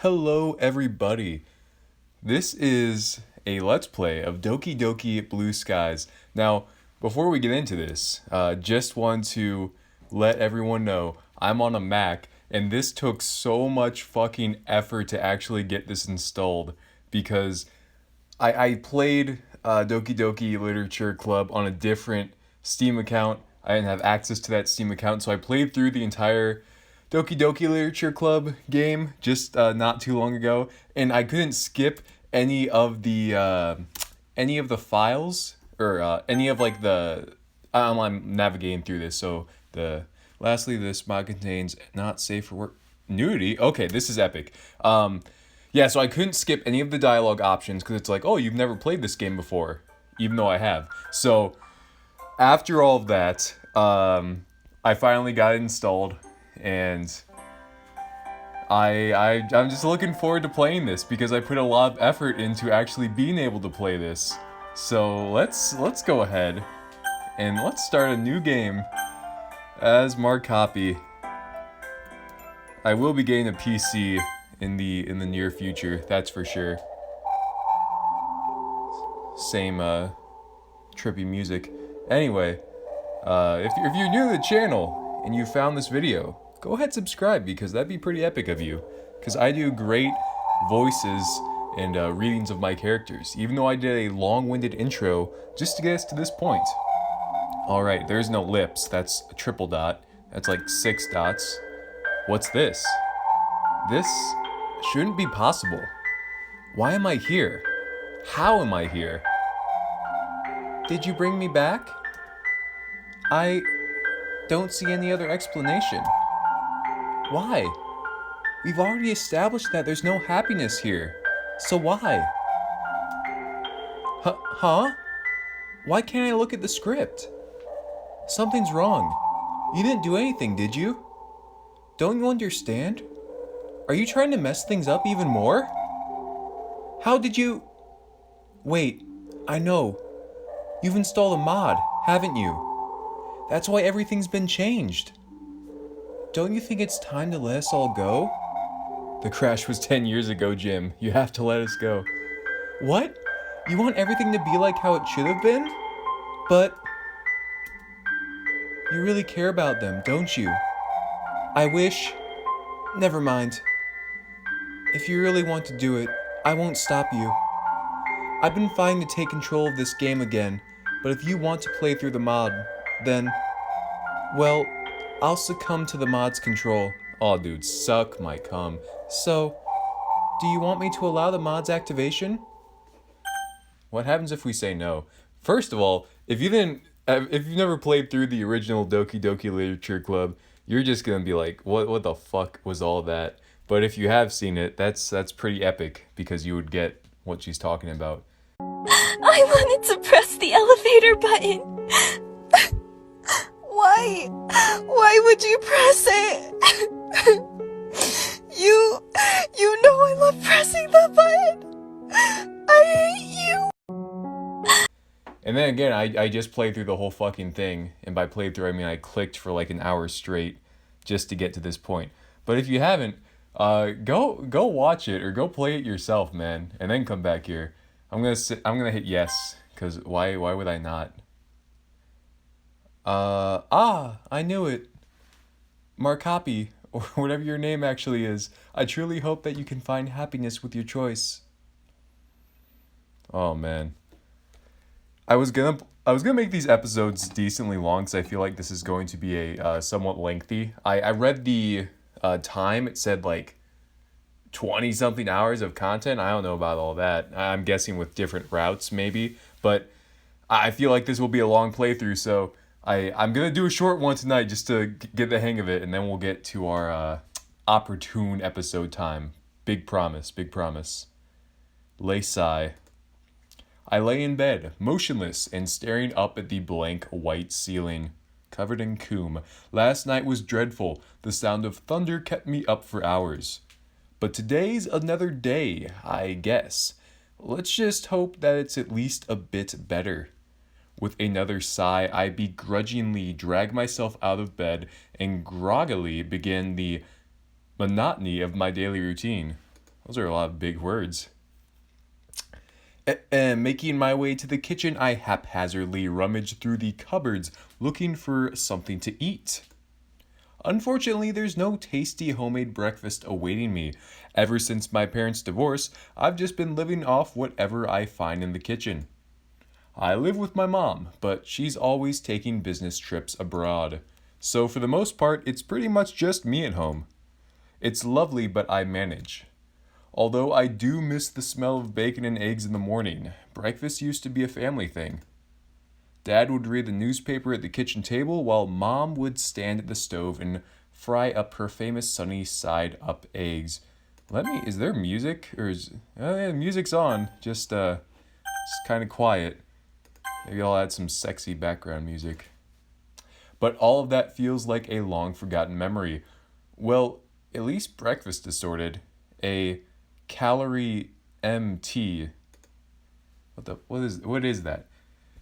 Hello everybody. This is a Let's Play of Doki Doki Blue Skies. Now, before we get into this, just want to let everyone know I'm on a Mac and this took so much fucking effort to actually get this installed because I played Doki Doki Literature Club on a different Steam account. I didn't have access to that Steam account, so I played through the entire Doki Doki Literature Club game just not too long ago, and I couldn't skip any of the files or any of like the. I'm navigating through this, so lastly, this mod contains not safe for work nudity. Okay, this is epic. Yeah, so I couldn't skip any of the dialogue options because it's like, oh, you've never played this game before, even though I have. So after all of that, I finally got it installed, and I'm just looking forward to playing this because I put a lot of effort into actually being able to play this. So let's go ahead and let's start a new game as Mark Copy. I will be getting a PC in the near future, that's for sure. Same trippy music. Anyway, if you're new to the channel and you found this video, go ahead and subscribe because that'd be pretty epic of you. Because I do great voices and readings of my characters, even though I did a long-winded intro just to get us to this point. Alright, there's no lips, that's a triple dot. That's like 6 dots. What's this? This shouldn't be possible. Why am I here? How am I here? Did you bring me back? I don't see any other explanation. Why? We've already established that there's no happiness here. So why? Huh? Why can't I look at the script? Something's wrong. You didn't do anything, did you? Don't you understand? Are you trying to mess things up even more? How did you... Wait, I know. You've installed a mod, haven't you? That's why everything's been changed. Don't you think it's time to let us all go? The crash was 10 years ago, Jim. You have to let us go. What? You want everything to be like how it should have been? But... you really care about them, don't you? I wish... Never mind. If you really want to do it, I won't stop you. I've been fighting to take control of this game again, but if you want to play through the mod, then... well, I'll succumb to the mod's control. Aw, dude, suck my cum. So, do you want me to allow the mod's activation? What happens if we say no? First of all, if you've never played through the original Doki Doki Literature Club, you're just gonna be like, what the fuck was all that? But if you have seen it, that's pretty epic because you would get what she's talking about. I wanted to press the elevator button. Why would you press it? You know I love pressing the button. I hate you. And then again, I just played through the whole fucking thing, and by played through I mean I clicked for like an hour straight just to get to this point. But if you haven't, go watch it or go play it yourself, man, and then come back here. I'm gonna hit yes, cause why would I not? I knew it. Markapi, or whatever your name actually is. I truly hope that you can find happiness with your choice. Oh man. I was gonna make these episodes decently long because I feel like this is going to be a somewhat lengthy. I read the time. It said like 20 something hours of content. I don't know about all that. I'm guessing with different routes maybe, but I feel like this will be a long playthrough. So I'm gonna do a short one tonight just to get the hang of it, and then we'll get to our opportune episode time. Big promise. Big promise. Lay sigh. I lay in bed, motionless and staring up at the blank white ceiling, covered in coom. Last night was dreadful. The sound of thunder kept me up for hours. But today's another day, I guess. Let's just hope that it's at least a bit better. With another sigh, I begrudgingly drag myself out of bed and groggily begin the monotony of my daily routine. Those are a lot of big words. Making my way to the kitchen, I haphazardly rummaged through the cupboards looking for something to eat. Unfortunately, there's no tasty homemade breakfast awaiting me. Ever since my parents' divorce, I've just been living off whatever I find in the kitchen. I live with my mom, but she's always taking business trips abroad. So for the most part, it's pretty much just me at home. It's lovely, but I manage. Although I do miss the smell of bacon and eggs in the morning, breakfast used to be a family thing. Dad would read the newspaper at the kitchen table while Mom would stand at the stove and fry up her famous sunny side up eggs. Is there music? Oh yeah, music's on, just it's kind of quiet. Maybe I'll add some sexy background music. But all of that feels like a long forgotten memory. Well, at least breakfast is sorted. A calorie MT. What is that?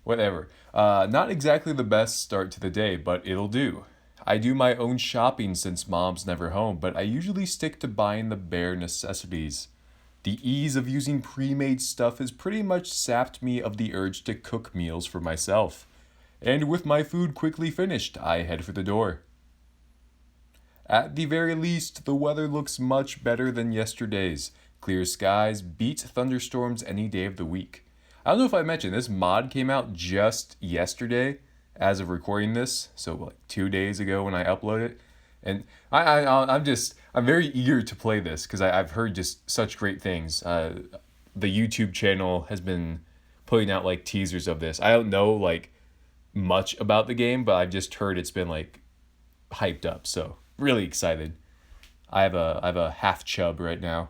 Whatever. Not exactly the best start to the day, but it'll do. I do my own shopping since Mom's never home, but I usually stick to buying the bare necessities. The ease of using pre-made stuff has pretty much sapped me of the urge to cook meals for myself. And with my food quickly finished, I head for the door. At the very least, the weather looks much better than yesterday's. Clear skies beat thunderstorms any day of the week. I don't know if I mentioned, this mod came out just yesterday as of recording this, so like 2 days ago when I upload it. And I'm very eager to play this because I've heard just such great things. The YouTube channel has been putting out like teasers of this. I don't know like much about the game, but I've just heard it's been like hyped up, so really excited. I have a half chub right now,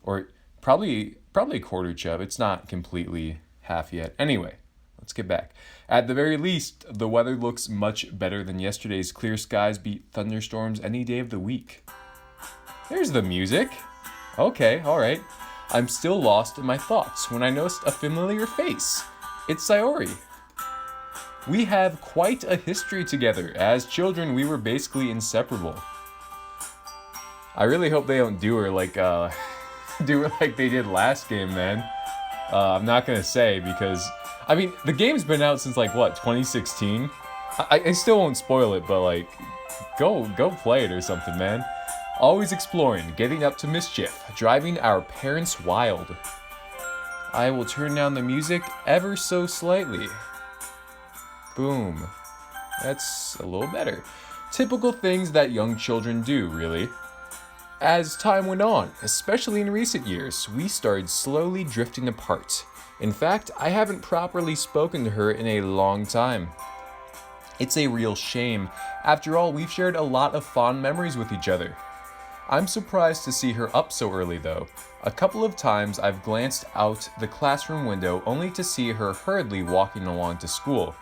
or probably a quarter chub. It's not completely half yet. Anyway, let's get back. At the very least, the weather looks much better than yesterday's. Clear skies beat thunderstorms any day of the week. There's the music. Okay, all right. I'm still lost in my thoughts when I noticed a familiar face. It's Sayori. We have quite a history together. As children, we were basically inseparable. I really hope they don't do her like they did last game, man. I'm not gonna say because I mean the game's been out since like what 2016. I still won't spoil it, but like go play it or something, man. Always exploring, getting up to mischief, driving our parents wild. I will turn down the music ever so slightly. Boom. That's a little better. Typical things that young children do, really. As time went on, especially in recent years, we started slowly drifting apart. In fact, I haven't properly spoken to her in a long time. It's a real shame. After all, we've shared a lot of fond memories with each other. I'm surprised to see her up so early though. A couple of times I've glanced out the classroom window only to see her hurriedly walking along to school.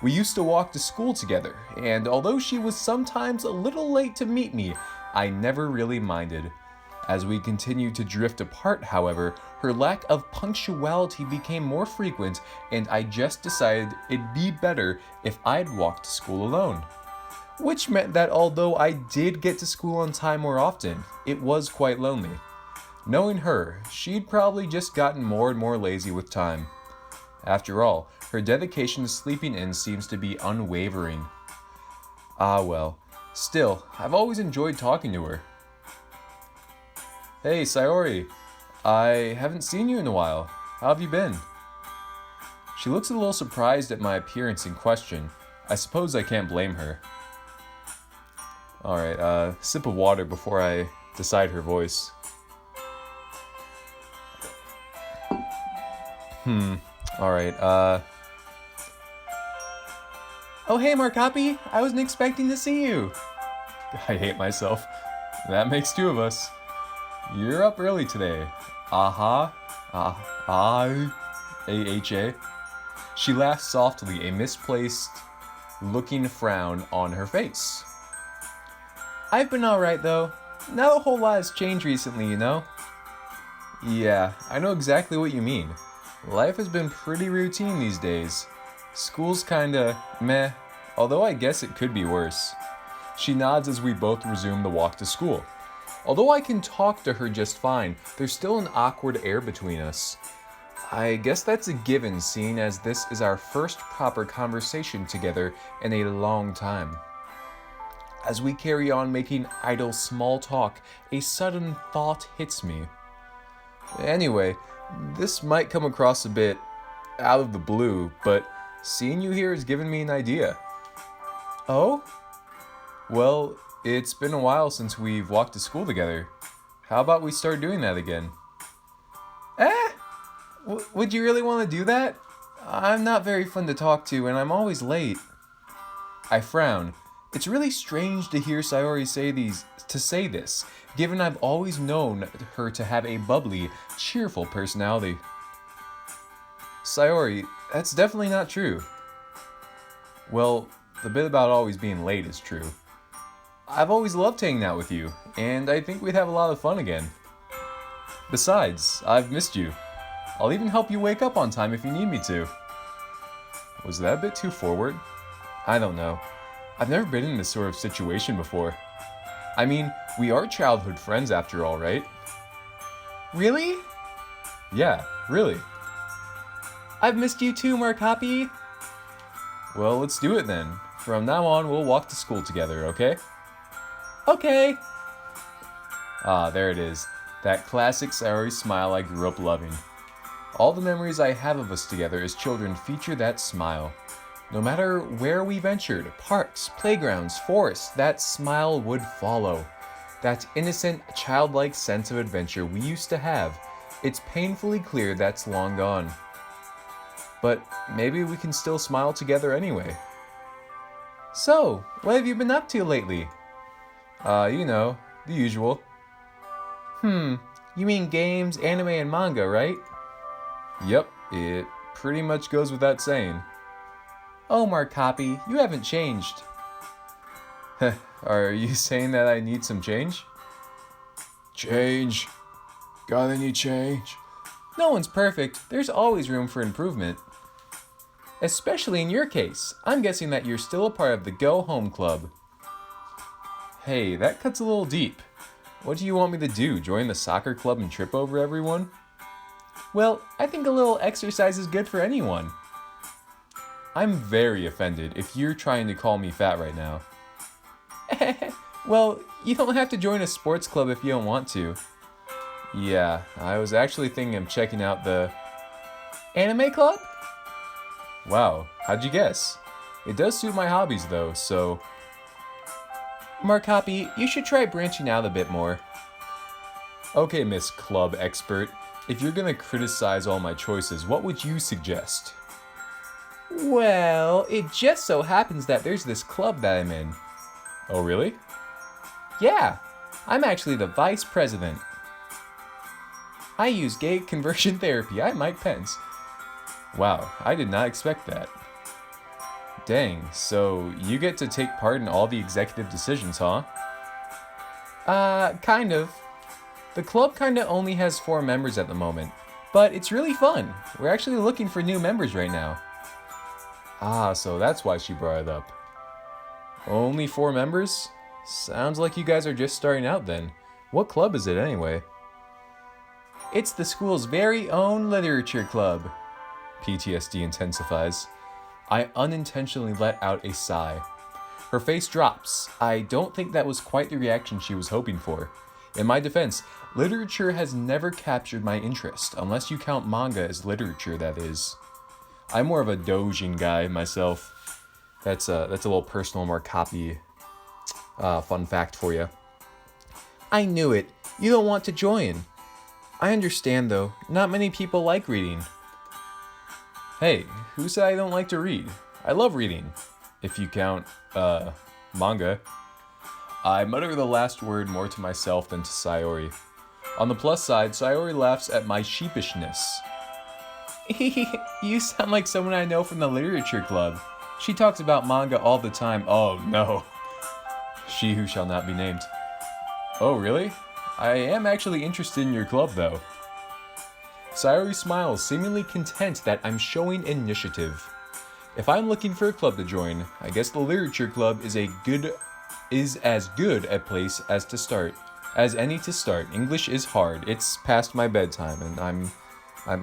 We used to walk to school together, and although she was sometimes a little late to meet me, I never really minded. As we continued to drift apart, however, her lack of punctuality became more frequent, and I just decided it'd be better if I'd walk to school alone. Which meant that although I did get to school on time more often, it was quite lonely. Knowing her, she'd probably just gotten more and more lazy with time. After all, her dedication to sleeping in seems to be unwavering. Ah well, still, I've always enjoyed talking to her. Hey, Sayori, I haven't seen you in a while. How have you been? She looks a little surprised at my appearance in question. I suppose I can't blame her. Alright, sip of water before I decide her voice. Alright, Oh hey Markapi, I wasn't expecting to see you. I hate myself. That makes two of us. You're up early today. Aha. A-H-A. She laughed softly, a misplaced looking frown on her face. I've been alright though. Not a whole lot has changed recently, you know? Yeah, I know exactly what you mean. Life has been pretty routine these days. School's kinda meh, although I guess it could be worse. She nods as we both resume the walk to school. Although I can talk to her just fine, there's still an awkward air between us. I guess that's a given, seeing as this is our first proper conversation together in a long time. As we carry on making idle small talk, a sudden thought hits me. Anyway, this might come across a bit out of the blue, but seeing you here has given me an idea. Oh? Well, it's been a while since we've walked to school together. How about we start doing that again? Eh? Would you really want to do that? I'm not very fun to talk to, and I'm always late. I frown. It's really strange to hear Sayori say this, given I've always known her to have a bubbly, cheerful personality. Sayori, that's definitely not true. Well, the bit about always being late is true. I've always loved hanging out with you, and I think we'd have a lot of fun again. Besides, I've missed you. I'll even help you wake up on time if you need me to. Was that a bit too forward? I don't know. I've never been in this sort of situation before. I mean, we are childhood friends after all, right? Really? Yeah, really. I've missed you too, Markapi. Well, let's do it then. From now on, we'll walk to school together, okay? Okay. Ah, there it is. That classic Sayori smile I grew up loving. All the memories I have of us together as children feature that smile. No matter where we ventured, parks, playgrounds, forests, that smile would follow. That innocent, childlike sense of adventure we used to have, it's painfully clear that's long gone. But maybe we can still smile together anyway. So, what have you been up to lately? You know, the usual. You mean games, anime, and manga, right? Yep, it pretty much goes without saying. Oh, Markapi, you haven't changed. Are you saying that I need some change? Change? Got any change? No one's perfect. There's always room for improvement. Especially in your case. I'm guessing that you're still a part of the Go Home Club. Hey, that cuts a little deep. What do you want me to do? Join the soccer club and trip over everyone? Well, I think a little exercise is good for anyone. I'm very offended if you're trying to call me fat right now. Well, you don't have to join a sports club if you don't want to. Yeah, I was actually thinking of checking out the anime club? Wow, how'd you guess? It does suit my hobbies though, so... Markapi, you should try branching out a bit more. Okay, Miss Club Expert. If you're gonna criticize all my choices, what would you suggest? Well, it just so happens that there's this club that I'm in. Oh, really? Yeah, I'm actually the vice president. I use gay conversion therapy. I'm Mike Pence. Wow, I did not expect that. Dang, so you get to take part in all the executive decisions, huh? Kind of. The club kinda only has 4 members at the moment, but it's really fun. We're actually looking for new members right now. Ah, so that's why she brought it up. Only 4 members? Sounds like you guys are just starting out then. What club is it anyway? It's the school's very own literature club. PTSD intensifies. I unintentionally let out a sigh. Her face drops. I don't think that was quite the reaction she was hoping for. In my defense, literature has never captured my interest, unless you count manga as literature, that is. I'm more of a doujin guy myself. That's a little personal Markapi fun fact for you. I knew it. You don't want to join. I understand though. Not many people like reading. Hey, who said I don't like to read? I love reading. If you count, manga. I mutter the last word more to myself than to Sayori. On the plus side, Sayori laughs at my sheepishness. You sound like someone I know from the literature club. She talks about manga all the time. Oh no. She who shall not be named. Oh really? I am actually interested in your club though. Sayori smiles, seemingly content that I'm showing initiative. If I'm looking for a club to join, I guess the literature club is as good a place as to start. As any to start, English is hard. It's past my bedtime, and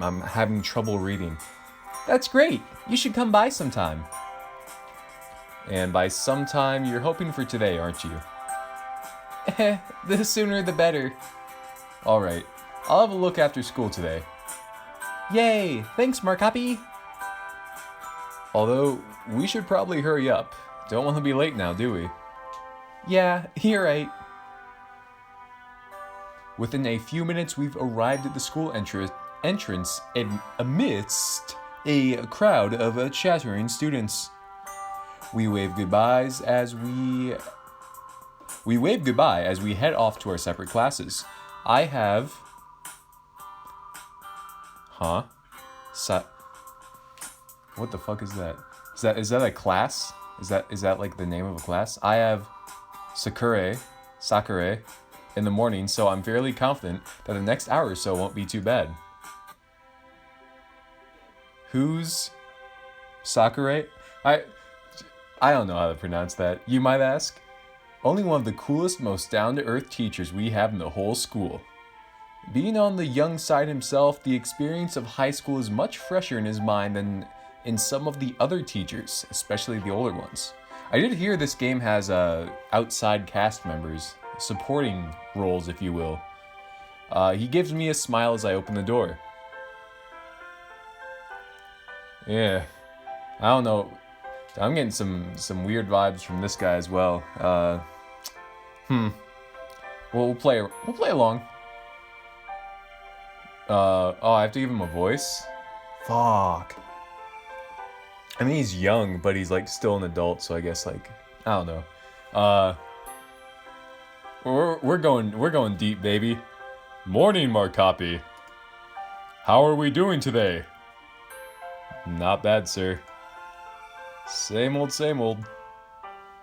I'm having trouble reading. That's great. You should come by sometime. And by sometime, you're hoping for today, aren't you? The sooner the better. Alright, I'll have a look after school today. Yay! Thanks, Markapi! Although, we should probably hurry up. Don't want to be late now, do we? Yeah, you're right. Within a few minutes, we've arrived at the school entrance amidst a crowd of chattering students. We wave goodbye as we head off to our separate classes. I have... Huh? What the fuck is that? Is that a class? Is that like the name of a class? I have Sakure in the morning, so I'm fairly confident that the next hour or so won't be too bad. Who's Sakure? I don't know how to pronounce that. You might ask? Only one of the coolest, most down-to-earth teachers we have in the whole school. Being on the young side himself, the experience of high school is much fresher in his mind than in some of the other teachers, especially the older ones. I did hear this game has outside cast members, supporting roles, if you will. He gives me a smile as I open the door. Yeah, I don't know. I'm getting some weird vibes from this guy as well. Well, we'll play along. Oh, I have to give him a voice? Fuck. I mean, he's young, but he's like still an adult, so I guess like, I don't know. We're going deep, baby. Morning, Markapi. How are we doing today? Not bad, sir. Same old, same old.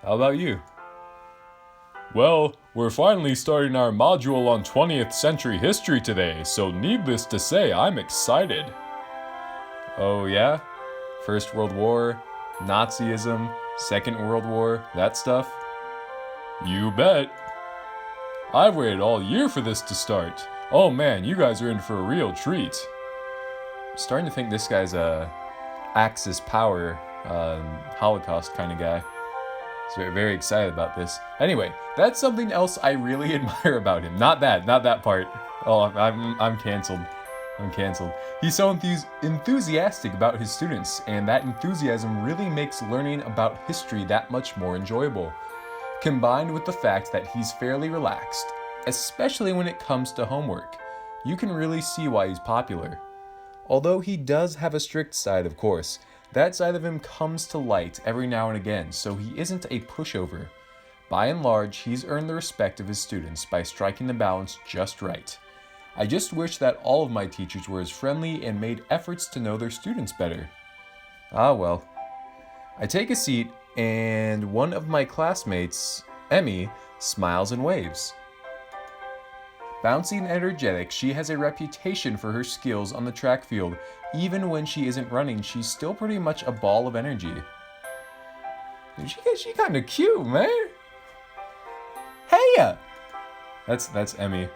How about you? Well, we're finally starting our module on 20th century history today, so needless to say, I'm excited. Oh yeah? First World War, Nazism, Second World War, that stuff? You bet. I've waited all year for this to start. Oh man, you guys are in for a real treat. I'm starting to think this guy's a Axis power, Holocaust kind of guy. So very, very excited about this. Anyway, that's something else I really admire about him. Not that part. Oh, I'm canceled. I'm canceled. He's so enthusiastic about his students, and that enthusiasm really makes learning about history that much more enjoyable. Combined with the fact that he's fairly relaxed, especially when it comes to homework, you can really see why he's popular. Although he does have a strict side, of course, that side of him comes to light every now and again, so he isn't a pushover. By and large, he's earned the respect of his students by striking the balance just right. I just wish that all of my teachers were as friendly and made efforts to know their students better. Ah well. I take a seat, and one of my classmates, Emmy, smiles and waves. Bouncy and energetic, she has a reputation for her skills on the track field. Even when she isn't running, she's still pretty much a ball of energy. She kind of cute, man. Hey! That's Emmy.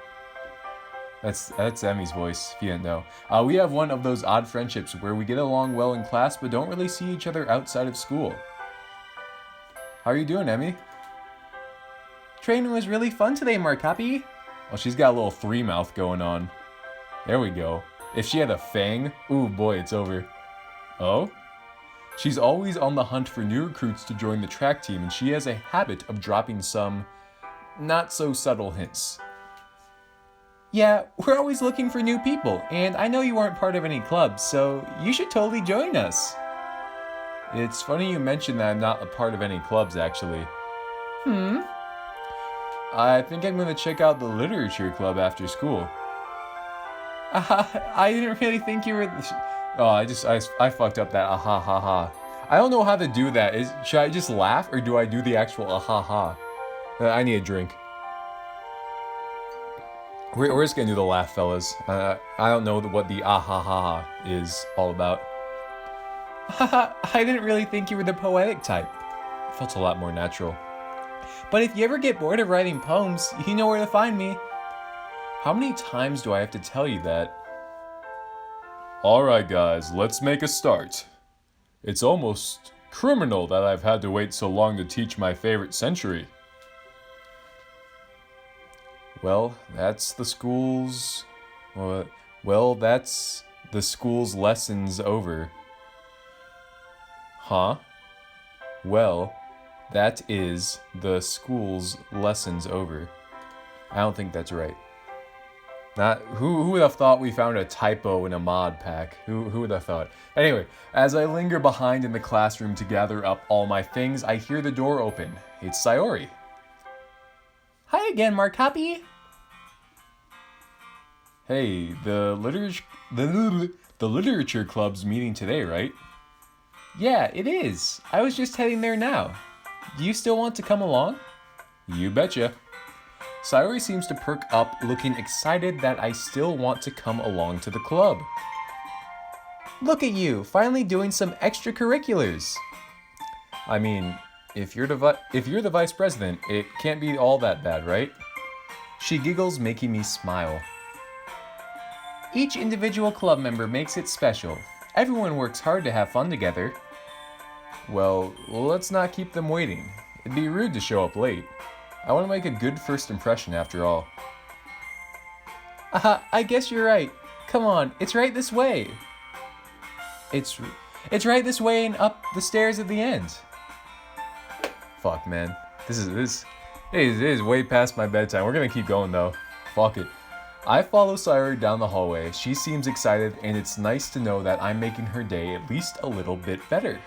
That's Emmy's voice, if you didn't know. We have one of those odd friendships where we get along well in class but don't really see each other outside of school. How are you doing, Emmy? Training was really fun today, Markapi. Oh, she's got a little three mouth going on. There we go. If she had a fang, ooh boy, it's over. Oh? She's always on the hunt for new recruits to join the track team, and she has a habit of dropping some not so subtle hints. Yeah, we're always looking for new people, and I know you aren't part of any clubs, so you should totally join us. It's funny you mentioned that I'm not a part of any clubs, actually. I think I'm gonna check out the literature club after school. I didn't really think you were... Oh, I fucked up that ha ha. I don't know how to do that. Should I just laugh, or do I do the actual ha? I need a drink. We're just gonna do the laugh, fellas. I don't know what the ha is all about. I didn't really think you were the poetic type. It felt a lot more natural. But if you ever get bored of writing poems, you know where to find me. How many times do I have to tell you that? Alright guys, let's make a start. It's almost criminal that I've had to wait so long to teach my favorite century. Well, that's the school's... that's the school's lessons over. Huh? Well, that is the school's lessons over. I don't think that's right. Who would have thought we found a typo in a mod pack? Who would have thought? Anyway, as I linger behind in the classroom to gather up all my things, I hear the door open. It's Sayori. Hi again, Markapi. Hey, the literature club's meeting today, right? Yeah, it is. I was just heading there now. Do you still want to come along? You betcha. Sayori seems to perk up, looking excited that I still want to come along to the club. Look at you, finally doing some extracurriculars. I mean, if you're the vice president, it can't be all that bad, right? She giggles, making me smile. Each individual club member makes it special. Everyone works hard to have fun together. Well, let's not keep them waiting. It'd be rude to show up late. I want to make a good first impression after all. I guess you're right. Come on, it's right this way. It's right this way and up the stairs at the end. Fuck, man. This is way past my bedtime. We're gonna keep going though. Fuck it. I follow Sayori down the hallway. She seems excited, and it's nice to know that I'm making her day at least a little bit better.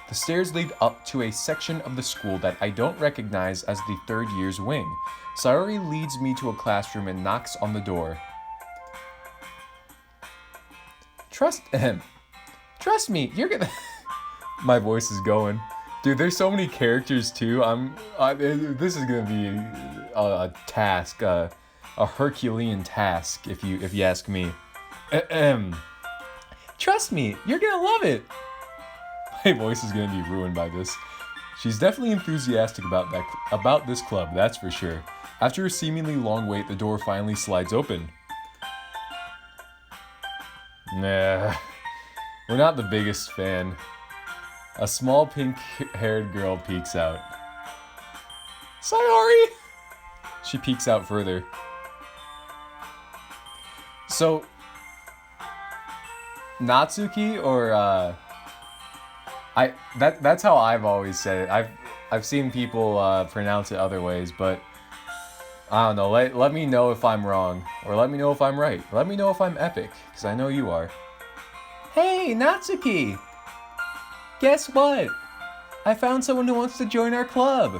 The stairs lead up to a section of the school that I don't recognize as the third year's wing. Sayori leads me to a classroom and knocks on the door. Trust me, you're gonna... My voice is going. Dude, there's so many characters too. This is gonna be a task, a Herculean task, if you ask me. Trust me, you're gonna love it. My voice is gonna be ruined by this. She's definitely enthusiastic about this club, that's for sure. After a seemingly long wait, the door finally slides open. Nah, we're not the biggest fan. A small pink-haired girl peeks out. Sayori! She peeks out further. So, Natsuki or that's how I've always said it. I've seen people pronounce it other ways, but I don't know. Let me know if I'm wrong, or let me know if I'm right. Let me know if I'm epic, because I know you are. Hey, Natsuki! Guess what? I found someone who wants to join our club.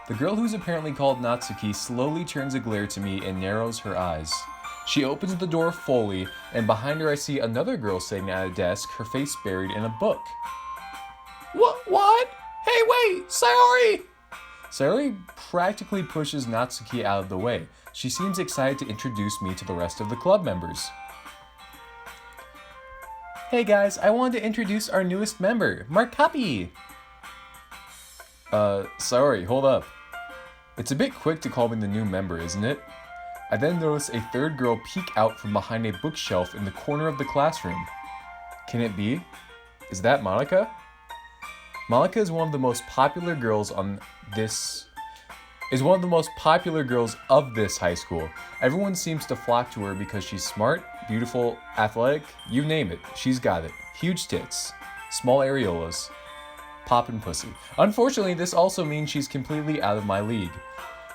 The girl who's apparently called Natsuki slowly turns a glare to me and narrows her eyes. She opens the door fully, and behind her I see another girl sitting at a desk, her face buried in a book. What? Hey, wait! Sayori! Sayori practically pushes Natsuki out of the way. She seems excited to introduce me to the rest of the club members. Hey guys, I wanted to introduce our newest member, Markapi! Sayori, hold up. It's a bit quick to call me the new member, isn't it? I then notice a third girl peek out from behind a bookshelf in the corner of the classroom. Can it be? Is that Monica? Monica is one of the most popular girls of this high school. Everyone seems to flock to her because she's smart, beautiful, athletic, you name it, she's got it. Huge tits, small areolas, poppin' pussy. Unfortunately, this also means she's completely out of my league.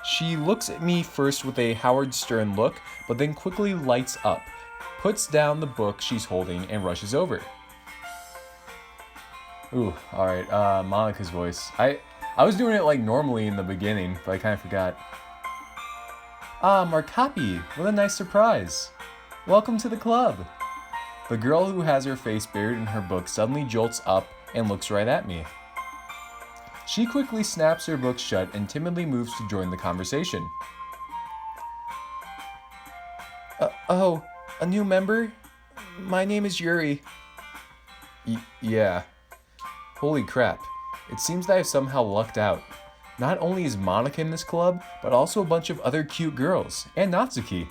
She looks at me first with a Howard Stern look, but then quickly lights up, puts down the book she's holding, and rushes over. Ooh, alright, Monica's voice. I was doing it like normally in the beginning, but I kind of forgot. Ah, Markapi, what a nice surprise. Welcome to the club. The girl who has her face buried in her book suddenly jolts up and looks right at me. She quickly snaps her book shut and timidly moves to join the conversation. Oh, a new member? My name is Yuri. Yeah. Holy crap. It seems that I've somehow lucked out. Not only is Monica in this club, but also a bunch of other cute girls, and Natsuki.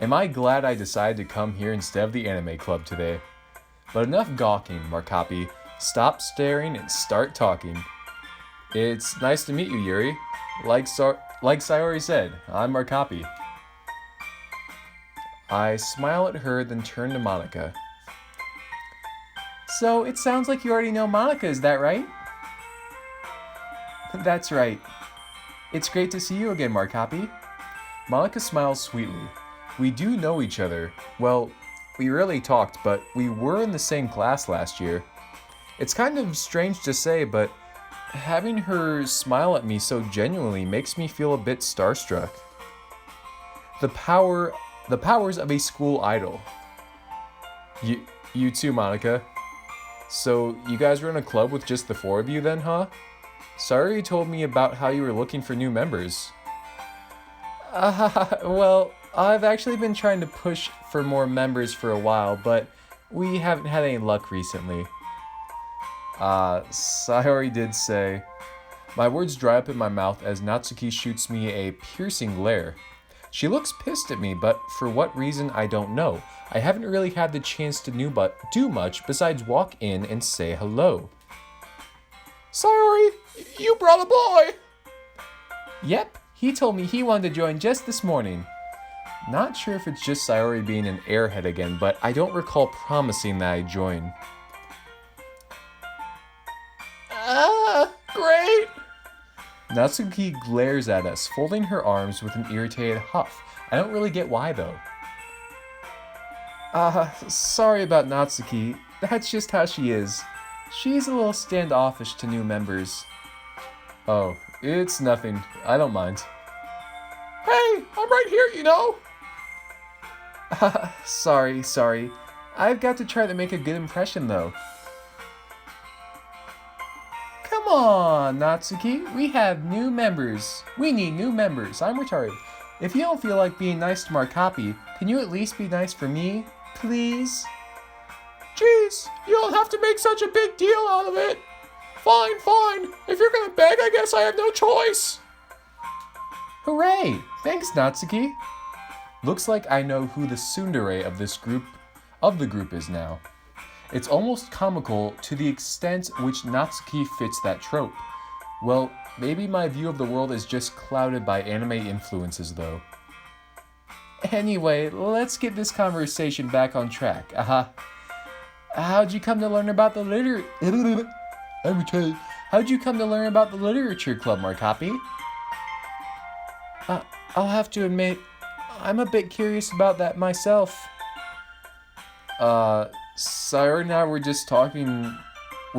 Am I glad I decided to come here instead of the anime club today? But enough gawking, Markapi. Stop staring and start talking. It's nice to meet you, Yuri. Like Sayori said, I'm Markapi. I smile at her, then turn to Monica. So, it sounds like you already know Monica, is that right? That's right. It's great to see you again, Markapi. Monica smiles sweetly. We do know each other. Well, we rarely talked, but we were in the same class last year. It's kind of strange to say, but having her smile at me so genuinely makes me feel a bit starstruck. The powers of a school idol. You too, Monica. So, you guys were in a club with just the four of you then, huh? Sayori told me about how you were looking for new members. Well, I've actually been trying to push for more members for a while, but we haven't had any luck recently. Sayori did say. My words dry up in my mouth as Natsuki shoots me a piercing glare. She looks pissed at me, but for what reason I don't know. I haven't really had the chance to do much besides walk in and say hello. Sayori, you brought a boy! Yep, he told me he wanted to join just this morning. Not sure if it's just Sayori being an airhead again, but I don't recall promising that I'd join. Great! Natsuki glares at us, folding her arms with an irritated huff. I don't really get why though. Sorry about Natsuki. That's just how she is. She's a little standoffish to new members. Oh, it's nothing. I don't mind. Hey, I'm right here, you know! Sorry. I've got to try to make a good impression though. Come on, Natsuki. We have new members. We need new members. I'm retarded. If you don't feel like being nice to Markapi, can you at least be nice for me? Please? Jeez, you don't have to make such a big deal out of it. Fine. If you're gonna beg, I guess I have no choice. Hooray! Thanks, Natsuki. Looks like I know who the tsundere of the group is now. It's almost comical to the extent which Natsuki fits that trope. Well, maybe my view of the world is just clouded by anime influences though. Anyway, let's get this conversation back on track. How'd you come to learn about the literature club, Markapi? I'll have to admit, I'm a bit curious about that myself. Sayori and I were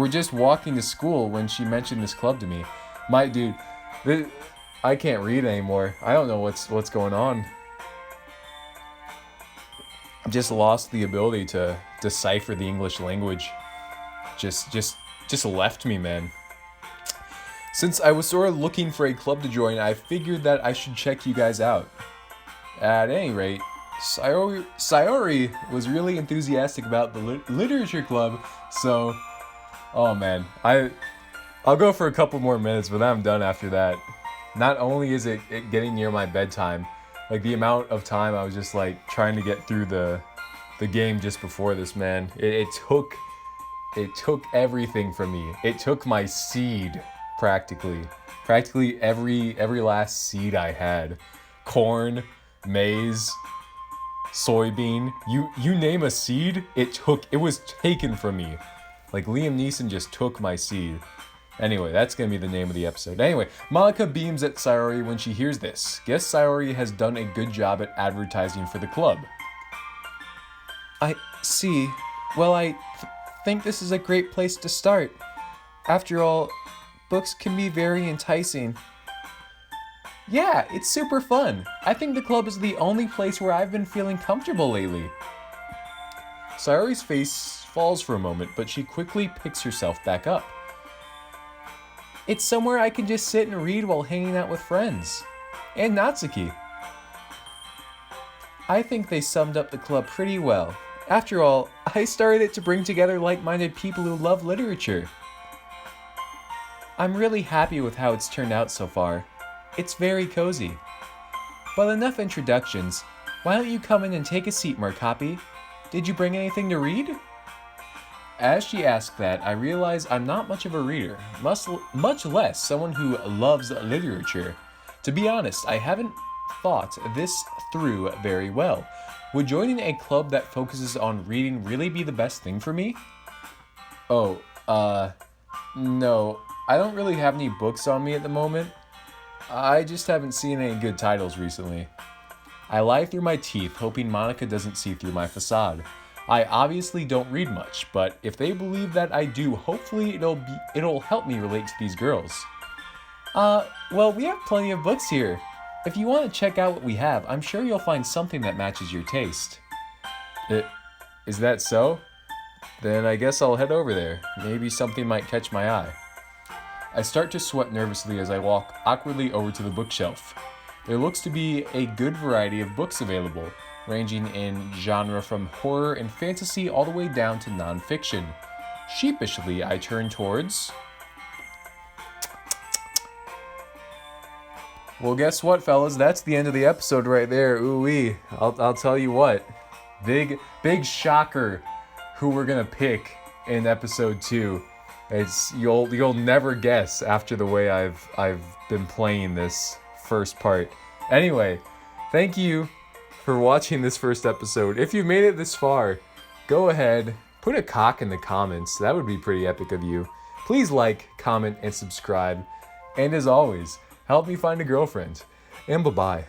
just walking to school when she mentioned this club to me. Dude, I can't read anymore. I don't know what's going on. I've just lost the ability to decipher the English language. Just left me, man. Since I was sort of looking for a club to join, I figured that I should check you guys out. At any rate, Sayori was really enthusiastic about the literature club, so, oh man, I'll go for a couple more minutes, but I'm done after that. Not only is it getting near my bedtime, like the amount of time I was just like trying to get through the game just before this, man. It took everything from me. It took my seed, practically every last seed I had. Corn, maize, soybean, you name a seed, it was taken from me. Like Liam Neeson just took my seed. Anyway, that's gonna be the name of the episode. Anyway, Monica beams at Sayori when she hears this. Guess Sayori has done a good job at advertising for the club. I see. Well, I think this is a great place to start. After all, books can be very enticing. Yeah, it's super fun. I think the club is the only place where I've been feeling comfortable lately. Sayori's face falls for a moment, but she quickly picks herself back up. It's somewhere I can just sit and read while hanging out with friends. And Natsuki. I think they summed up the club pretty well. After all, I started it to bring together like-minded people who love literature. I'm really happy with how it's turned out so far. It's very cozy. But enough introductions. Why don't you come in and take a seat, Markapi? Did you bring anything to read? As she asked that, I realized I'm not much of a reader, much less someone who loves literature. To be honest, I haven't thought this through very well. Would joining a club that focuses on reading really be the best thing for me? Oh, no. I don't really have any books on me at the moment. I just haven't seen any good titles recently. I lie through my teeth, hoping Monica doesn't see through my facade. I obviously don't read much, but if they believe that I do, hopefully it'll help me relate to these girls. Well, we have plenty of books here. If you want to check out what we have, I'm sure you'll find something that matches your taste. Is that so? Then I guess I'll head over there. Maybe something might catch my eye. I start to sweat nervously as I walk awkwardly over to the bookshelf. There looks to be a good variety of books available, ranging in genre from horror and fantasy all the way down to nonfiction. Sheepishly, I turn towards... Well, guess what, fellas? That's the end of the episode right there. Ooh-wee. I'll tell you what. Big shocker who we're gonna pick in episode 2. It's you'll never guess after the way I've been playing this first part. Anyway, thank you for watching this first episode. If you made it this far, go ahead, put a cock in the comments. That would be pretty epic of you. Please like, comment, and subscribe. And as always, help me find a girlfriend. And bye-bye.